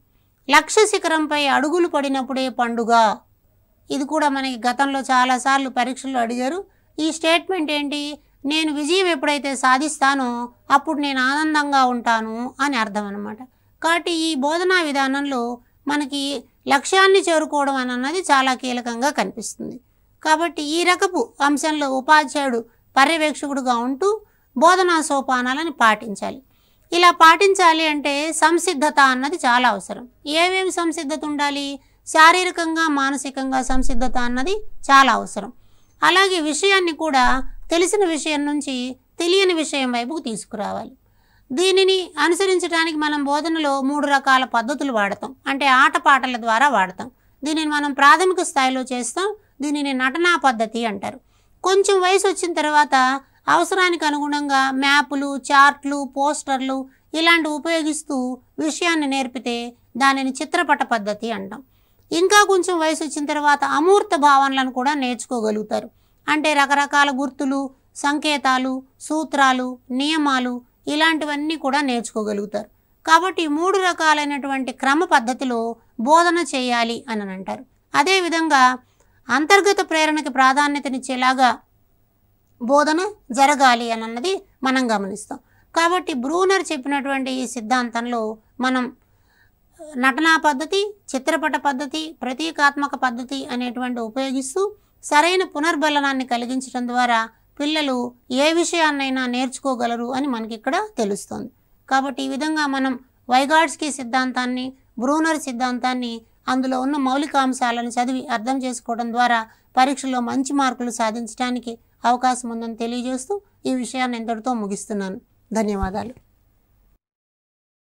లక్ష్య శిఖరంపై అడుగులు పడినప్పుడే పండుగ. ఇది కూడా మనకి గతంలో చాలాసార్లు పరీక్షల్లో అడిగారు. ఈ స్టేట్మెంట్ ఏంటి, నేను విజయం ఎప్పుడైతే సాధిస్తానో అప్పుడు నేను ఆనందంగా ఉంటాను అని అర్థం అన్నమాట. కాబట్టి ఈ బోధనా విధానంలో మనకి లక్ష్యాన్ని చేరుకోవడం అన్నది చాలా కీలకంగా కనిపిస్తుంది. కాబట్టి ఈ రకపు అంశంలో ఉపాధ్యాయుడు పర్యవేక్షకుడుగా ఉంటూ బోధనా సోపానాలను పాటించాలి. ఇలా పాటించాలి అంటే సంసిద్ధత అన్నది చాలా అవసరం. ఏమేమి సంసిద్ధత ఉండాలి? శారీరకంగా, మానసికంగా సంసిద్ధత అన్నది చాలా అవసరం. అలాగే విషయాన్ని కూడా తెలిసిన విషయం నుంచి తెలియని విషయం వైపుకు తీసుకురావాలి. దీనిని అనుసరించడానికి మనం బోధనలో 3 రకాల పద్ధతులు వాడతాం. అంటే ఆటపాటల ద్వారా వాడతాం. దీనిని మనం ప్రాథమిక స్థాయిలో చేస్తాం. దీనిని నటనా పద్ధతి అంటారు. కొంచెం వయసు వచ్చిన తర్వాత అవసరానికి అనుగుణంగా మ్యాపులు, చార్ట్లు, పోస్టర్లు ఇలాంటివి ఉపయోగిస్తూ విషయాన్ని నేర్పితే దానిని చిత్రపట పద్ధతి అంటాం. ఇంకా కొంచెం వయసు వచ్చిన తర్వాత అమూర్త భావనలను కూడా నేర్చుకోగలుగుతారు. అంటే రకరకాల గుర్తులు, సంకేతాలు, సూత్రాలు, నియమాలు ఇలాంటివన్నీ కూడా నేర్చుకోగలుగుతారు. కాబట్టి 3 రకాలైనటువంటి క్రమ పద్ధతిలో బోధన చేయాలి అని అంటారు. అదేవిధంగా అంతర్గత ప్రేరణకి ప్రాధాన్యతనిచ్చేలాగా బోధన జరగాలి అన్నది మనం గమనిస్తాం. కాబట్టి బ్రూనర్ చెప్పినటువంటి ఈ సిద్ధాంతంలో మనం నటనా పద్ధతి, చిత్రపట పద్ధతి, ప్రతీకాత్మక పద్ధతి అనేటువంటి ఉపయోగిస్తూ సరైన పునర్బలనాన్ని కలిగించడం ద్వారా పిల్లలు ఏ విషయాన్నైనా నేర్చుకోగలరు అని మనకి ఇక్కడ తెలుస్తుంది. కాబట్టి ఈ విధంగా మనం వైగాట్స్కీ సిద్ధాంతాన్ని, బ్రూనర్ సిద్ధాంతాన్ని, అందులో ఉన్న మౌలికాంశాలను చదివి అర్థం చేసుకోవడం ద్వారా పరీక్షలో మంచి మార్కులు సాధించడానికి అవకాశం ఉందని తెలియజేస్తూ ఈ విషయాన్ని ఇంతటితో ముగిస్తున్నాను. ధన్యవాదాలు.